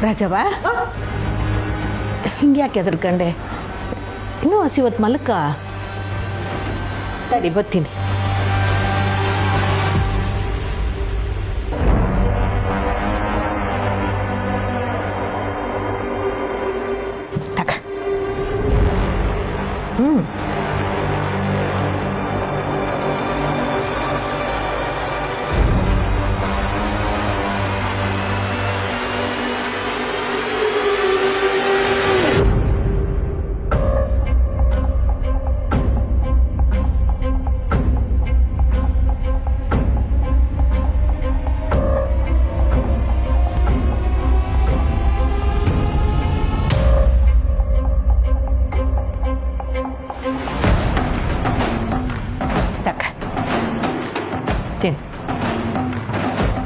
ರಾಜವ್ವ ಹಿಂಗೆ ಯಾಕೆ ಹೆದರ್ಕಂಡೆ? ಇನ್ನೂ ಹಸಿವತ್ತು ಮಲ್ಕ ತಡಿ ಬರ್ತೀನಿ. ತಕ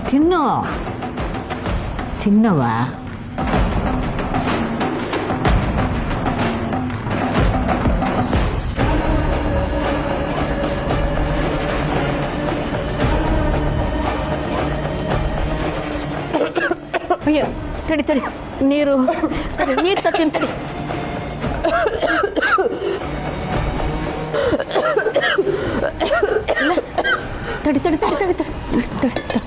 ತಿನ್ನು ತಿನ್ನವ. ಅಯ್ಯೋ ತಡಿ ತಡಿ, ನೀರು ತತ್ತೀನಿ ತಡಿ. ತಡಿ ತಡಿ ತಡಿ ತಡಿ ತಡಿ ತಡಿ.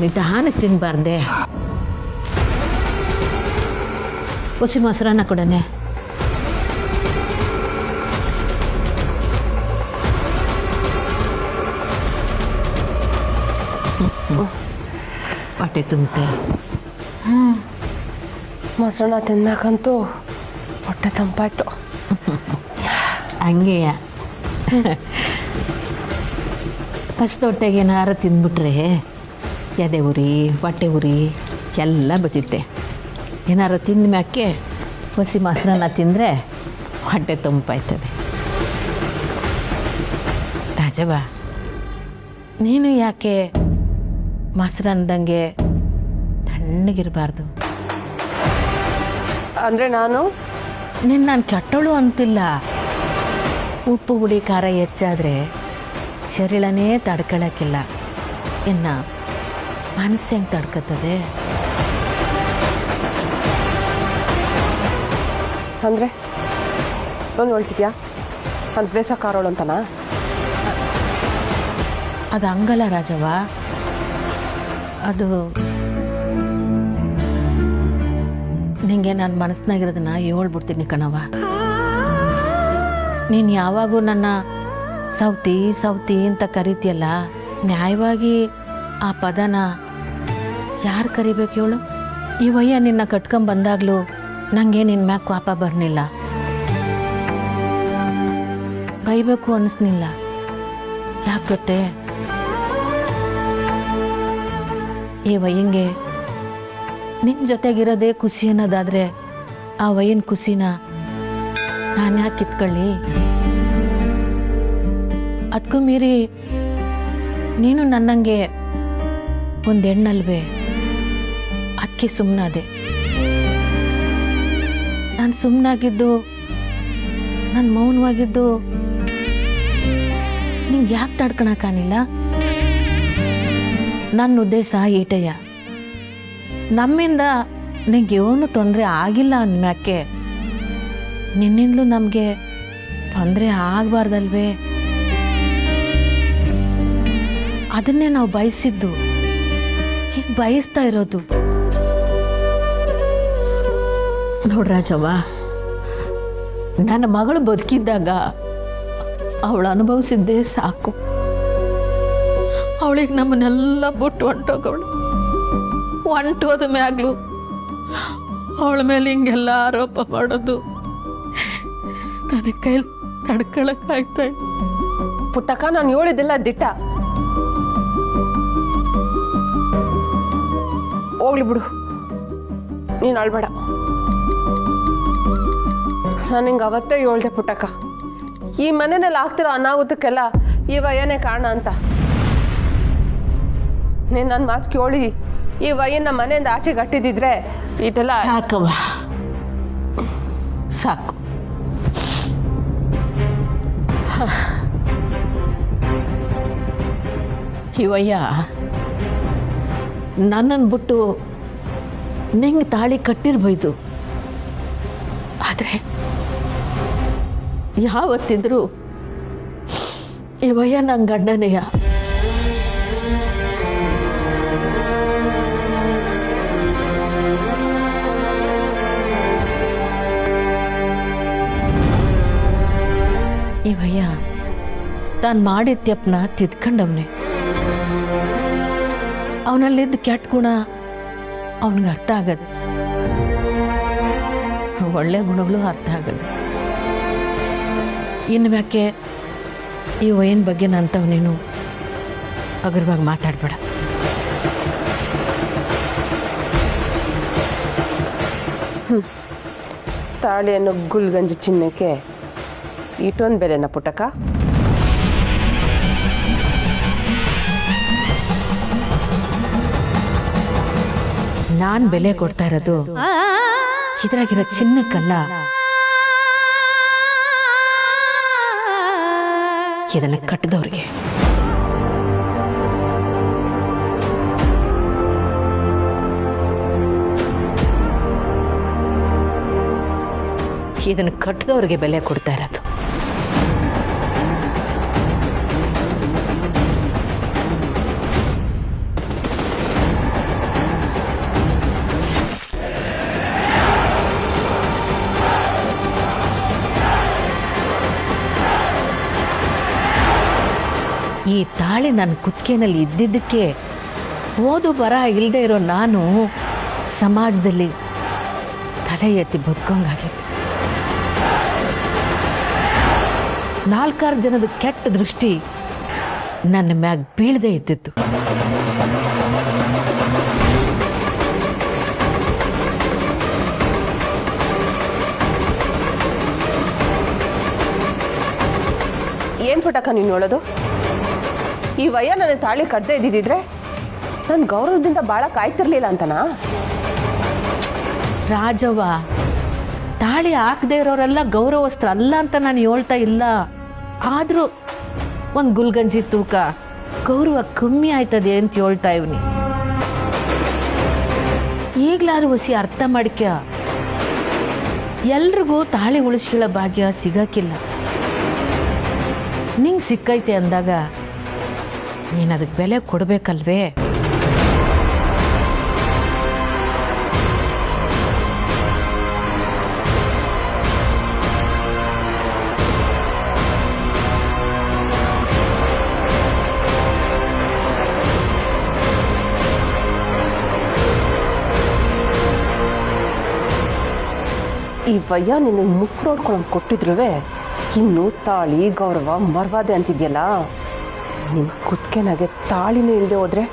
ನಿಧಾನ ತಿನ್ನಬಾರ್ದೆ. ಹಸಿ ಮೊಸರನ್ನ ಕೊಡನೆ. ಹೊಟ್ಟೆ ತುಂಬತೆ. ಮೊಸರನ್ನ ತಿನ್ಬೇಕಂತೂ ಹೊಟ್ಟೆ ತಂಪಾಯ್ತು. ಹಂಗೆಯ ಹಸ್ದೊಟ್ಟೆಗೆ ಏನಾರು ತಿಂದ್ಬಿಟ್ರೆ ಎದೆ ಉರಿ ಹೊಟ್ಟೆ ಉರಿ ಎಲ್ಲ ಬತ್ತಿತ್ತೆ. ಏನಾರು ತಿಂದ ಮ್ಯಾಕೆ ಹಸಿ ಮೊಸರನ್ನ ತಿಂದರೆ ಹೊಟ್ಟೆ ತಂಪಾಯ್ತದೆ. ರಾಜವ್ವ ನೀನು ಯಾಕೆ ಮೊಸರನ್ನದಂಗೆ ತಣ್ಣಗಿರಬಾರ್ದು? ಅಂದರೆ ನಾನು ಕೆಟ್ಟೋಳು ಅಂತಿಲ್ಲ. ಉಪ್ಪು ಹುಳಿ ಖಾರ ಹೆಚ್ಚಾದರೆ ಶರೀರನೇ ತಡ್ಕೊಳ್ಳೋಕ್ಕಿಲ್ಲ. ಇನ್ನು ಮನಸ್ಸು ಹೆಂಗೆ ತಡ್ಕೊತದೆ? ಅಂದರೆ ಒಂದು ಹೇಳ್ತಿದ್ಯಾ ನಾನು ದ್ವೇಷ ಕಾರೋಳು ಅಂತನಾ? ಅದು ಹಂಗಲ್ಲ ರಾಜವ್ವ. ಅದು ನಿಂಗೆ ನಾನು ಮನಸ್ಸಿನಾಗಿರೋದನ್ನ ಹೇಳ್ಬಿಡ್ತೀನಿ ಕಣವ್ವ. ನೀನು ಯಾವಾಗೂ ನನ್ನ ಸೌತಿ ಸೌತಿ ಅಂತ ಕರಿತೀಯಲ್ಲ, ನ್ಯಾಯವಾಗಿ ಆ ಪದನ ಯಾರು ಕರಿಬೇಕು ಹೇಳು? ಈ ವಯ್ಯ ನಿನ್ನ ಕಟ್ಕೊಂಬಂದಾಗಲೂ ನನಗೆ ನಿನ್ನ ಮ್ಯಾಗ ಕೋಪ ಬರಲಿಲ್ಲ, ಬೈಬೇಕು ಅನ್ನಿಸ್ನಿಲ್ಲ. ಯಾಕೆ ಗೊತ್ತೇ? ಈ ವಯ್ಯಂಗೆ ನಿನ್ನ ಜೊತೆಗಿರೋದೇ ಖುಷಿ ಅನ್ನೋದಾದರೆ ಆ ವಯ್ಯನ ಖುಷಿನ ನಾನು ಯಾಕೆ ಕಿತ್ಕೊಳ್ಳಿ? ಅದಕ್ಕೂ ಮೀರಿ ನೀನು ನನ್ನಂಗೆ ಒಂದು ಹೆಣ್ಣಲ್ವೇ, ಅದಕ್ಕೆ ಸುಮ್ಮನಾದೆ. ನಾನು ಸುಮ್ಮನಾಗಿದ್ದು, ನಾನು ಮೌನವಾಗಿದ್ದು ನಿಂಗೆ ಯಾಕೆ ತಡ್ಕೊಳಕ್ಕಾಗಿಲ್ಲ? ನನ್ನ ಉದ್ದೇಶ ಈಟಯ್ಯ, ನಮ್ಮಿಂದ ನಿಂಗೆ ಏನೂ ತೊಂದರೆ ಆಗಿಲ್ಲ ಅನ್ಮ್ಯಾಕೆ ನಿನ್ನಿಂದಲೂ ನಮಗೆ ತೊಂದರೆ ಆಗಬಾರ್ದಲ್ವೇ? ಅದನ್ನೇ ನಾವು ಬಯಸಿದ್ದು, ಈಗ ಬಯಸ್ತಾ ಇರೋದು. ನೋಡ್ರಾಜವ್ವ, ನನ್ನ ಮಗಳು ಬದುಕಿದ್ದಾಗ ಅವಳು ಅನುಭವಿಸಿದ್ದೇ ಸಾಕು. ಅವಳಿಗೆ ನಮ್ಮನ್ನೆಲ್ಲ ಬಿಟ್ಟು ಹೊಂಟೋದ ಮ್ಯಾಗ್ಲು ಅವಳ ಮೇಲೆ ಹಿಂಗೆಲ್ಲ ಆರೋಪ ಮಾಡೋದು ನನಗೆ ಕೈಲಿ ತಡ್ಕೊಳಕ್ಕಾಗ್ತಾ ಇಲ್ಲ. ಪುಟ್ಟಕ್ಕ, ನಾನು ಹೇಳಿದ್ದೆಲ್ಲ ದಿಟ್ಟ. ಹೋಗ್ಲಿ ಬಿಡು, ನೀನು ಅಳ್ಬೇಡ. ನಾನು ಹಿಂಗೆ ಅವತ್ತೇ ಹೇಳ್ದೆ ಪುಟ್ಟಕ್ಕ, ಈ ಮನೆಯಲ್ಲಿ ಆಗ್ತಿರೋ ಅನಾಹುತಕ್ಕೆಲ್ಲ ಈ ವಯನೇ ಕಾರಣ ಅಂತ. ನೀನು ನನ್ನ ಮಾತು ಕೇಳಿ ಈ ವಯನ್ನ ಮನೆಯಿಂದ ಆಚೆ ಗಟ್ಟಿದ್ದಿದ್ರೆ ಇದೆಲ್ಲ ಸಾಕವ್ವ, ಸಾಕು. ಇವಯ್ಯ ನನ್ನನ್ನು ಬಿಟ್ಟು ನಿಂಗೆ ತಾಳಿ ಕಟ್ಟಿರ್ಬೋದು, ಆದರೆ ಯಾವತ್ತಿದ್ರೂ ಇವಯ್ಯ ನನ್ನ ಗಂಡನೆಯ. ಇವಯ್ಯ ತಾನು ಮಾಡಿದ ತಪ್ಪನ್ನ ತಿದ್ಕೊಂಡವನೆ. ಅವನಲ್ಲಿದ್ದ ಕೆಟ್ಟ ಗುಣ ಅವನಿಗೆ ಅರ್ಥ ಆಗದು, ಒಳ್ಳೆ ಗುಣಗಳು ಅರ್ಥ ಆಗದು. ಇನ್ನು ಯಾಕೆ ಈ ವಯನ ಬಗ್ಗೆ ನಂತವ್ ನೀನು ಅಗರ್ವಾಗಿ ಮಾತಾಡಬೇಡ. ತಾಳಿಯನ್ನು ಗುಲ್ಗಂಜಿ ಚಿನ್ನಕ್ಕೆ ಇಷ್ಟೊಂದು ಬೆಲೆನ ಪುಟ್ಟಕ್ಕ? ನಾನು ಬೆಲೆ ಕೊಡ್ತಾ ಇರೋದು ಇದ್ರಾಗಿರೋ ಚಿನ್ನಕ್ಕಲ್ಲ, ಇದನ್ನ ಕಟ್ಟಿದವ್ರಿಗೆ. ಇದನ್ನು ಕಟ್ಟಿದವ್ರಿಗೆ ಬೆಲೆ ಕೊಡ್ತಾ ಇರೋದು. ಈ ತಾಳಿ ನನ್ನ ಕುತ್ತಿಗೆನಲ್ಲಿ ಇದ್ದಿದ್ದಕ್ಕೆ ಓದು ಬರಹ ಇಲ್ಲದೆ ಇರೋ ನಾನು ಸಮಾಜದಲ್ಲಿ ತಲೆ ಎತ್ತಿ ಬದುಕೋಂಗಾಗಿತ್ತು. 4 ಜನದ ಕೆಟ್ಟ ದೃಷ್ಟಿ ನನ್ನ ಮ್ಯಾಗ ಬೀಳದೆ ಇದ್ದಿತ್ತು. ಏನು ಪುಟ್ಟಕ್ಕ ನೀನು ನೋಡೋದು? ಈ ವಯ್ಯ ನನಗೆ ತಾಳಿ ಕಟ್ಟದೆ ಇದ್ದಿದ್ರೆ ನನ್ನ ಗೌರವದಿಂದ ಭಾಳ ಕಾಯ್ತಿರ್ಲಿಲ್ಲ ಅಂತನಾ? ರಾಜವ್ವ, ತಾಳಿ ಹಾಕದೇ ಇರೋರೆಲ್ಲ ಗೌರವಸ್ತ್ರ ಅಲ್ಲ ಅಂತ ನಾನು ಹೇಳ್ತಾ ಇಲ್ಲ. ಆದರೂ ಒಂದು ಗುಲ್ಗಂಜಿ ತೂಕ ಗೌರವ ಕಮ್ಮಿ ಆಯ್ತದೆ ಅಂತ ಹೇಳ್ತಾ ಇವ್ನಿ. ಈಗಲಾದ್ರೂ ಹೊಸಿ ಅರ್ಥ ಮಾಡಿಕ. ಎಲ್ರಿಗೂ ತಾಳಿ ಉಳಿಸ್ಕೊಳ್ಳೋ ಭಾಗ್ಯ ಸಿಗಕ್ಕಿಲ್ಲ. ನಿಂಗೆ ಸಿಕ್ಕೈತೆ ಅಂದಾಗ ನೀನು ಅದಕ್ಕೆ ಬೆಲೆ ಕೊಡಬೇಕಲ್ವೇ? ಈ ವಯ್ಯ ನಿನ್ನ ಮುಖ ನೋಡ್ಕೊಂಡು ಕೊಟ್ಟಿದ್ರು ಇನ್ನು ತಾಳಿ ಗೌರವ ಮರ್ವಾದೆ ಅಂತಿದ್ಯಲ್ಲ. ನಿನ್ನ ಕುತ್ತಿಗೆನಾಗೆ ತಾಳಿನೇ ಇಲ್ಲದೆ ಹೋದ್ರೆ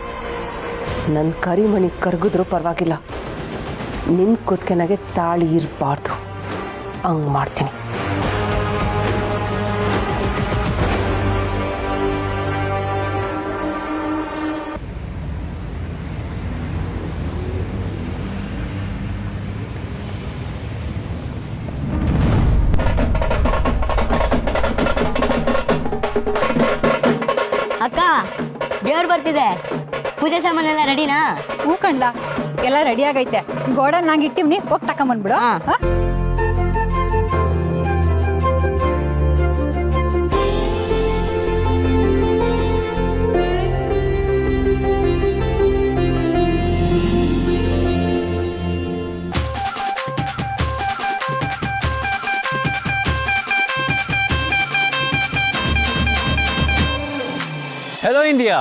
ನನ್ನ ಕರಿಮಣಿ ಕರಗಿದ್ರೂ ಪರವಾಗಿಲ್ಲ, ನಿನ್ನ ಕುತ್ತಿಗೆನಾಗೆ ತಾಳಿ ಇರಬಾರ್ದು. ಹಂಗೆ ಮಾಡ್ತೀನಿ. ಅಕ್ಕ, ದೇವ್ರು ಬರ್ತಿದೆ, ಪೂಜೆ ಸಾಮಾನೆಲ್ಲ ರೆಡಿನಾ? ಹೂ ಕಣ್ಲಾ, ಎಲ್ಲ ರೆಡಿ ಆಗೈತೆ. ಗೋಡನ್ ನಾಗ ಇಟ್ಟಿವ್ನಿ, ಹೋಗಿ ತಕೊಂಬಂದ್ಬಿಡು. Hello India!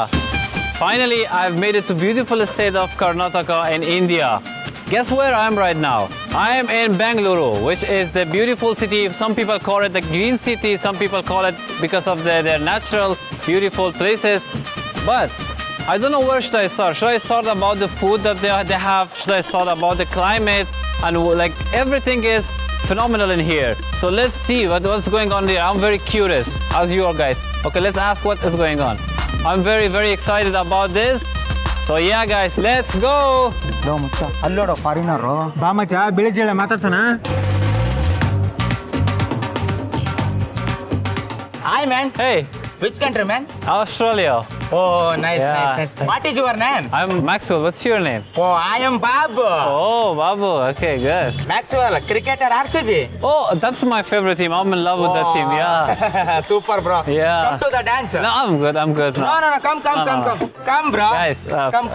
Finally, I've made it to beautiful state of Karnataka in India. Guess where I am right now? I am in Bangalore, which is the beautiful city. Some people call it the green city, some people call it because of their natural, beautiful places. But I don't know where should I start. Should I start about the food that they have? Should I start about the climate? And like everything is phenomenal in here. So let's see what's going on here. I'm very curious, as you are guys. Okay, let's ask what is going on. I'm very, very excited about this. So yeah guys, let's go! ಅಲ್ಲೋಡ ಫಾರಿನರು ಬಾ ಮಚ್ಚ ಬೆಳಿಜೇಳ ಮಾತಾಡ್ಸೋಣ. Hi man! Hey! Which country, man? Australia. Oh, nice, Yeah. nice. What is your name? I'm Maxwell. What's your name? Oh, I am Babu. Oh, Babu. Okay, good. Maxwell, cricketer RCB. Oh, that's my favorite team. I'm in love with that team. Yeah. Super, bro. Yeah. Come to the dance. No, I'm good. I'm good. No, come, Come, bro. Guys, Come.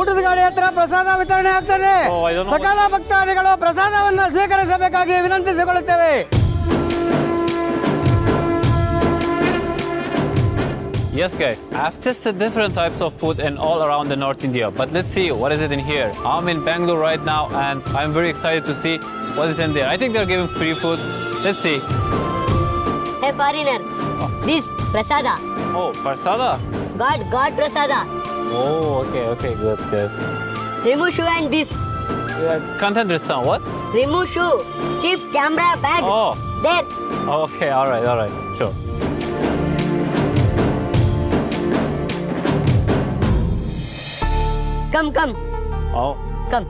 ಊಟದ ಗಾಡಿ ಹತ್ರ ಪ್ರಸಾದ ವಿತರಣೆ ಆಗ್ತದೆ. Oh, I don't know ಸಕಲ ಭಕ್ತಾದಿಗಳು ಪ್ರಸಾದವನ್ನು ಸ್ವೀಕರಿಸಬೇಕಾಗಿ ವಿನಂತಿಸಿಕೊಳ್ಳುತ್ತೇವೆ. Yes, guys. I've tested different types of food in all around the North India, but let's see what is it in here. I'm in Bangalore right now, and I'm very excited to see what is in there. I think they're giving free food. Let's see. Hey foreigner, this prasada. Oh, Parsada. God prasada. Oh, okay, good. Remove shoe and this. Can't understand what? Remove shoe. Keep camera back. Oh, There. okay, all right, sure. Come. Oh, Come.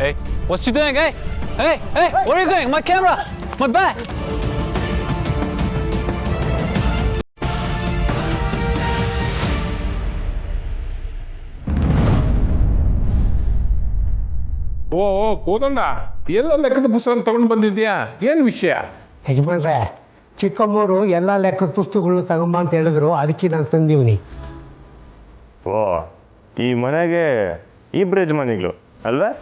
hey, what you doing? Hey, where are you going? My camera, my bag. ಓ ಕೋದಂಡ ಎಲ್ಲ ಲೆಕ್ಕದ ಪುಸ್ತಕ ತಗೊಂಡು ಬಂದಿದ್ಯಾ? ಏನು ವಿಷಯ? ಯಜಮಾನ್ರೆ, ಚಿಕ್ಕಮ್ಮವರು ಎಲ್ಲ ಲೆಕ್ಕದ ಪುಸ್ತಕಗಳನ್ನ ತಗೊಂಬ ಅಂತ ಹೇಳಿದ್ರು, ಅದಕ್ಕೆ ನಾನು ತಂದೀವ್ನಿ. ಓ, ಈ ಮನೆಗೆ ಇಬ್ರು ಯಜಮಾನಿಗಳು ಅಲ್ವಾ?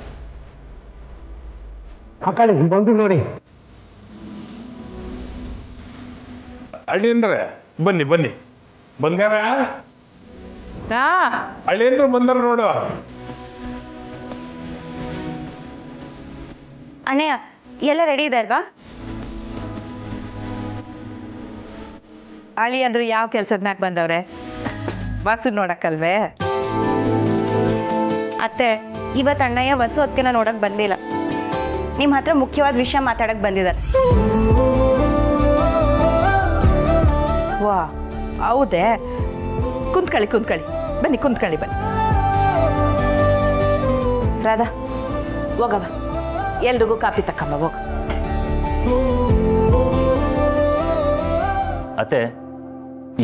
ಆ ಕಡೆ ಬಂದು ನೋಡಿ. ಅಳಿಯಂದ್ರೆ ಬನ್ನಿ ಬಂಗಾರ, ಅಳಿಯಂದ್ರೆ ಬಂದಾರ ನೋಡು. ಅಣ್ಣಯ್ಯ ಎಲ್ಲ ರೆಡಿ ಇದೆ ಅಲ್ವಾ? ಅಳಿ ಅಂದ್ರು ಯಾವ ಕೆಲ್ಸದ ಮ್ಯಾಗ ಬಂದವ್ರೆ? ವಾಸು ನೋಡಕ್ಕಲ್ವೇ? ಅತ್ತೆ, ಇವತ್ತು ಅಣ್ಣಯ್ಯ ವಸು ಅದಕ್ಕೆ ನೋಡಕ್ ಬಂದಿಲ್ಲ. ನಿಮ್ಮ ಹತ್ರ ಮುಖ್ಯವಾದ ವಿಷಯ ಮಾತಾಡಕ್ ಬಂದಿದ್ದಾರೆ. ವಾ, ಹೌದೇ? ಕುಂತ್ಕೊಳ್ಳಿ ಬನ್ನಿ, ಕುಂತ್ಕೊಳ್ಳಿ ಬನ್ನಿ. ರಾಧಾ, ಹೋಗವ, ಎಲ್ರಿಗೂ ಕಾಪಿ ತಕ್ಕಮ್ಮ, ಹೋಗ. ಅತ್ತೆ,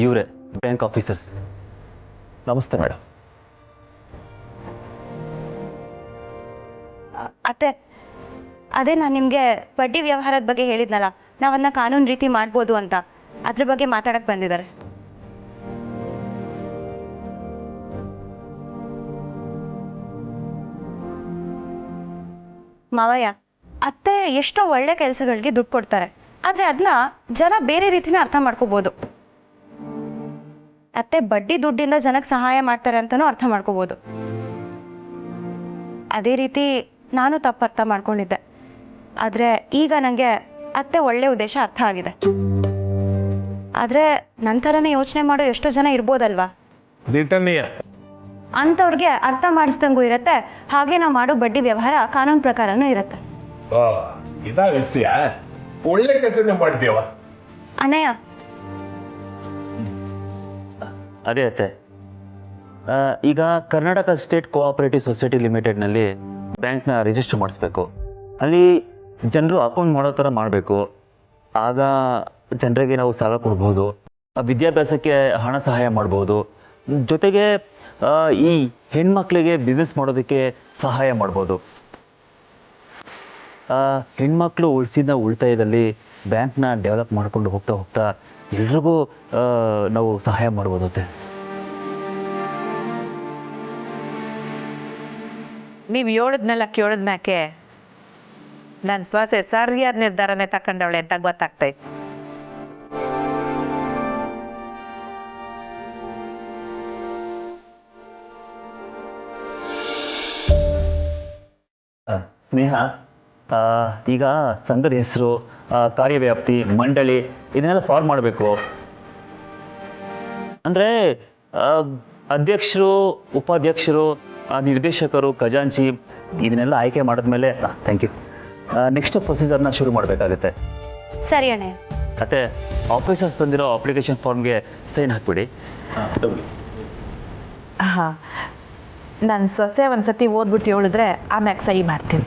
ಇವರೇ ಬ್ಯಾಂಕ್ ಆಫೀಸರ್ಸ್. ನಮಸ್ತೆ ಮೇಡಮ್. ಅತ್ತೆ, ಅದೇ ನಾನು ನಿಮಗೆ ಬಡ್ಡಿ ವ್ಯವಹಾರದ ಬಗ್ಗೆ ಹೇಳಿದ್ನಲ್ಲ, ನಾವನ್ನ ಕಾನೂನು ರೀತಿ ಮಾಡ್ಬೋದು ಅಂತ, ಅದ್ರ ಬಗ್ಗೆ ಮಾತಾಡಕ್ ಬಂದಿದ್ದಾರೆ. ಮಾವಯ್ಯ, ಅತ್ತೆ ಎಷ್ಟೋ ಒಳ್ಳೆ ಕೆಲಸಗಳಿಗೆ ದುಡ್ಡು ಕೊಡ್ತಾರೆ, ಆದರೆ ಅದನ್ನ ಜನ ಬೇರೆ ರೀತಿನೇ ಅರ್ಥ ಮಾಡ್ಕೋಬೋದು. ಅತ್ತೆ ಬಡ್ಡಿ ದುಡ್ಡಿಂದ ಜನಕ್ಕೆ ಸಹಾಯ ಮಾಡ್ತಾರೆ ಅಂತಲೂ ಅರ್ಥ ಮಾಡ್ಕೋಬೋದು. ಅದೇ ರೀತಿ ನಾನು ತಪ್ಪು ಅರ್ಥ ಮಾಡ್ಕೊಂಡಿದ್ದೆ. ಆದರೆ ಈಗ ನನಗೆ ಅತ್ತೆ ಒಳ್ಳೆ ಉದ್ದೇಶ ಅರ್ಥ ಆಗಿದೆ. ಆದರೆ ನಂತರನೇ ಯೋಚನೆ ಮಾಡೋ ಎಷ್ಟೋ ಜನ ಇರ್ಬೋದಲ್ವಾ? ದಿಟ್ಟನೀಯ ಅಂಥವ್ರಿಗೆ ಅರ್ಥ ಮಾಡಿಸ್ದಂಗೂ ಇರುತ್ತೆ, ಹಾಗೆ ನಾವು ಮಾಡೋ ಬಡ್ಡಿ ವ್ಯವಹಾರ ಕಾನೂನು ಪ್ರಕಾರನೂ ಇರುತ್ತೆ. ಇದಾ ವಿಷಯ, ಒಳ್ಳೆ ಕೆಲಸನೇ ಮಾಡ್ತೀವ. ಅಣ್ಣಯ್ಯ, ಅದೇ ಅತ್ತೆ, ಈಗ ಕರ್ನಾಟಕ ಸ್ಟೇಟ್ ಕೋಆಪರೇಟಿವ್ ಸೊಸೈಟಿ ಲಿಮಿಟೆಡ್ನಲ್ಲಿ ಬ್ಯಾಂಕ್ನ ರಿಜಿಸ್ಟರ್ ಮಾಡಿಸ್ಬೇಕು. ಅಲ್ಲಿ ಜನರು ಅಕೌಂಟ್ ಮಾಡೋ ಥರ ಮಾಡಬೇಕು. ಆಗ ಜನರಿಗೆ ನಾವು ಸಾಲ ಕೊಡ್ಬೋದು, ವಿದ್ಯಾಭ್ಯಾಸಕ್ಕೆ ಹಣ ಸಹಾಯ ಮಾಡ್ಬೋದು, ಜೊತೆಗೆ ಈ ಹೆಣ್ಮಕ್ಳಿಗೆ ಬಿಸ್ನೆಸ್ ಮಾಡೋದಕ್ಕೆ ಸಹಾಯ ಮಾಡ್ಬೋದು. ಹೆಣ್ಮಕ್ಳು ಉಳಿಸಿದ ಉಳಿತಾಯದಲ್ಲಿ ಬ್ಯಾಂಕ್ನ ಡೆವಲಪ್ ಮಾಡ್ಕೊಂಡು ಹೋಗ್ತಾ ಎಲ್ರಿಗೂ ನಾವು ಸಹಾಯ ಮಾಡ್ಬೋದತ್ತೆ. ನೀವು ಹೇಳಿದ್ನೆಲ್ಲ ಕೇಳಿದ ಮ್ಯಾಕೆ ನನ್ನ ಸೊಸೆ ಸರಿಯಾದ ನಿರ್ಧಾರನೇ ತಕೊಂಡವಳೆ ಅಂತ ಗೊತ್ತಾಗ್ತೈತೆ. ಸ್ನೇಹ, ಈಗ ಸಂಘದ ಹೆಸರು, ಕಾರ್ಯವ್ಯಾಪ್ತಿ, ಮಂಡಳಿ ಇದನ್ನೆಲ್ಲ ಫಾರ್ಮ್ ಮಾಡಬೇಕು. ಅಂದರೆ ಅಧ್ಯಕ್ಷರು, ಉಪಾಧ್ಯಕ್ಷರು, ನಿರ್ದೇಶಕರು, ಖಜಾಂಚಿ ಇದನ್ನೆಲ್ಲ ಆಯ್ಕೆ ಮಾಡಿದ್ಮೇಲೆ ಥ್ಯಾಂಕ್ ಯು, ನೆಕ್ಸ್ಟ್ ಪ್ರೊಸೀಜರ್ನ ಶುರು ಮಾಡಬೇಕಾಗುತ್ತೆ. ಸರಿ ಅಣ್ಣ. ಮತ್ತು ಆಫೀಸರ್ಸ್ ತಂದಿರೋ ಅಪ್ಲಿಕೇಶನ್ ಫಾರ್ಮ್ಗೆ ಸೈನ್ ಹಾಕ್ಬಿಡಿ. ಹಾಂ, ನನ್ನ ಸೊಸೆ ಒಂದ್ಸತಿ ಓದ್ಬಿಟ್ಟು ಹೇಳಿದ್ರೆ ಆಮ್ಯಾಗ ಸಹಿ ಮಾಡ್ತೀನಿ.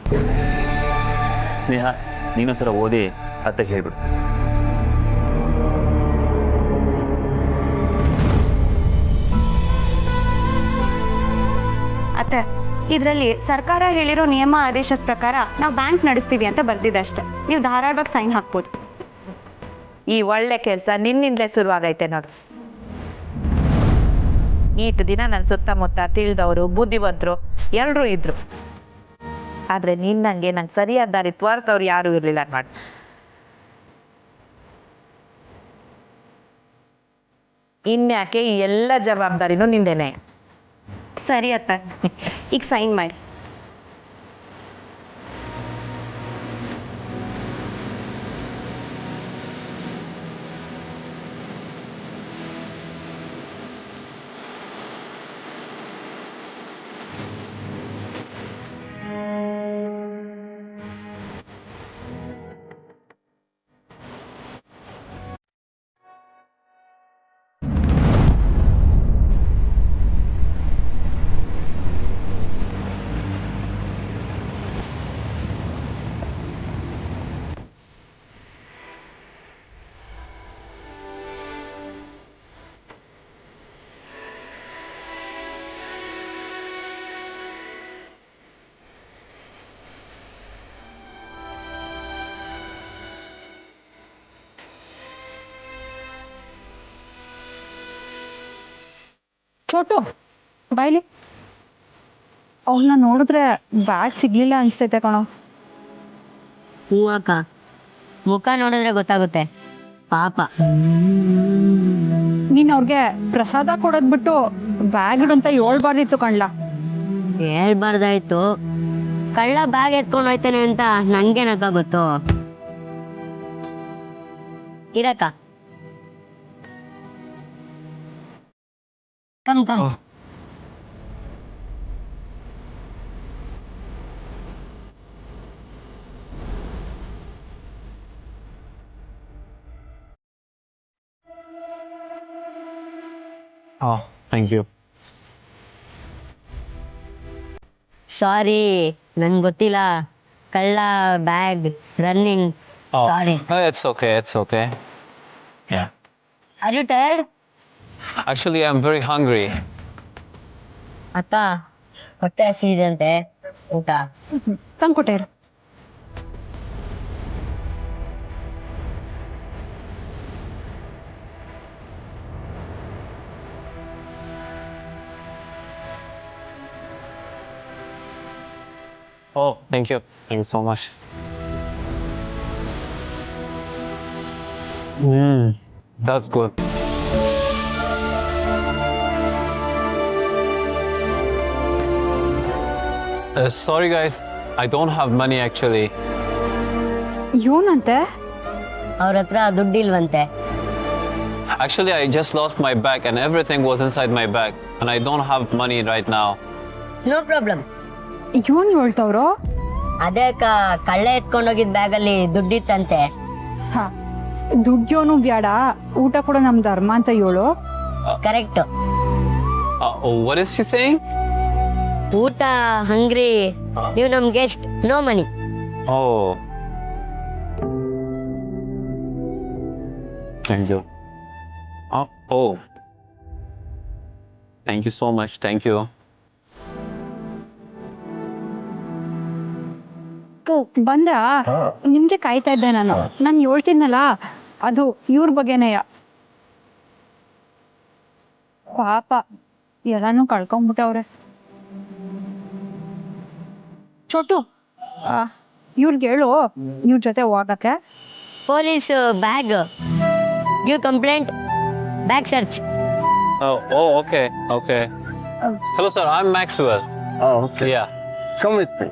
ಸ್ನೇಹ, ನೀನೊಂದ್ಸಲ ಓದಿ ಅತ್ತ ಹೇಳ್ಬಿಡು. ಅತ್ತೆ, ಇದರಲ್ಲಿ ಸರ್ಕಾರ ಹೇಳಿರೋ ನಿಯಮ ಆದೇಶದ ಪ್ರಕಾರ ನಾವು ಬ್ಯಾಂಕ್ ನಡೆಸ್ತೀವಿ ಅಂತ ಬರ್ದಿದೆ ಅಷ್ಟೆ. ನೀವು ಧಾರಾಳವಾಗಿ ಸೈನ್ ಹಾಕ್ಬೋದು. ಈ ಒಳ್ಳೆ ಕೆಲಸ ನಿನ್ನಿಂದಲೇ ಶುರುವಾಗೈತೆ ನೋಡು. ಈಟ್ ದಿನ ನನ್ನ ಸುತ್ತಮುತ್ತ ತಿಳಿದವರು, ಬುದ್ಧಿವಂತರು ಎಲ್ಲರೂ ಇದ್ರು. ಆದರೆ ನಿನ್ನಂಗೆ ನಂಗೆ ಸರಿಯಾದ ದಾರಿ ತೋರಿಸೋರು ಯಾರೂ ಇರಲಿಲ್ಲ ನೋಡಿ. ಇನ್ಯಾಕೆ ಈ ಎಲ್ಲ ಜವಾಬ್ದಾರಿನೂ ನಿಂದೇನೆ. ಸರಿ ಅತ್ತ, ಈಗ ಸೈನ್ ಮಾಡಿ. ಚೋಟು ಬಾಯ್ಲಿ, ಅವಳನ್ನ ನೋಡಿದ್ರೆ ಬ್ಯಾಗ್ ಸಿಗ್ಲಿಲ್ಲ ಅನಿಸ್ತೈತೆ ಕಣೋ. ಹ್ಞೂ ಅಕ್ಕ, ಮುಖ ನೋಡಿದ್ರೆ ಗೊತ್ತಾಗುತ್ತೆ ಪಾಪ. ನೀನು ಅವ್ರಿಗೆ ಪ್ರಸಾದ ಕೊಡೋದ್ ಬಿಟ್ಟು ಬ್ಯಾಗ್ ಇಡು ಅಂತ ಹೇಳ್ಬಾರ್ದಿತ್ತು ಕಣ್ಲ. ಹೇಳ್ಬಾರ್ದಾಯ್ತು, ಕಳ್ಳ ಬ್ಯಾಗ್ ಎತ್ಕೊಂಡು ಹೋಯ್ತಾನೆ ಅಂತ ನಂಗೇನಕ್ಕ ಗೊತ್ತು. ಇರಕ್ಕ, come come. Oh, thank you. Sorry, ನಂಗೆ ಗೊತ್ತಿಲ್ಲ. ಕಳ್ಳ bag running. Oh, sorry. it's okay, it's okay. Yeah. Are you tired? Actually, I'm very hungry. ಅಕ್ಕ, ಹೊಟ್ಟೆ ಹಸಿದಿದೆ ಅಂತೆ, ಊಟ. ತಂದ್ಕೊಟ್ಟೇರು. Oh, thank you. Thank you so much. That's good. Sorry guys, I don't have money actually. ಏನಂತೆ? ಅವ್ರ ಹತ್ರ ದುಡ್ಡಿಲ್ವಂತೆ. Actually, I just lost my bag and everything was inside my bag and I don't have money right now. No problem. ಇವನ್ ಹೇಳ್ತವ್ರು? ಅದೇ ಅಕ್ಕ, ಕಳ್ಳ ಎತ್ಕೊಂಡೋಗಿದ್ ಬ್ಯಾಗಲ್ಲಿ ದುಡ್ಡಿತ್ತಂತೆ. ಹಾ, ದುಡ್ಡೋನು ಬೇಡ, ಊಟ ಕೂಡ ನಮ್ ಧರ್ಮ ಅಂತ ಹೇಳು. Correct. What is she saying? ಊಟ, ಹಂಗ್ರಿ, ನೀವು ನಮ್ guest, no money. Oh. Thank you. Oh. Thank you so much. Thank you. ಬಂದ್ರ? ನಿಮ್ಗೆ ಕಾಯ್ತಾ ಇದ್ದೆ ನಾನು ಹೇಳ್ತೀನಲ್ಲ, ಅದು ಇವ್ರ ಬಗ್ಗೆನೆಯ. ಪಾಪ ಎಲ್ಲಾನು ಕಳ್ಕೊಂಡ್ಬಿಟ್ಟವ್ರೆ. ಚೋಟು, ಇವ್ರಿಗೆ ಹೇಳು ಇವ್ರ ಜೊತೆ ಹೋಗಕ್ಕೆ. Police bag give complaint bag search. Oh, okay, okay. Hello, sir. I'm Maxwell. Oh, okay. Yeah. Come with me.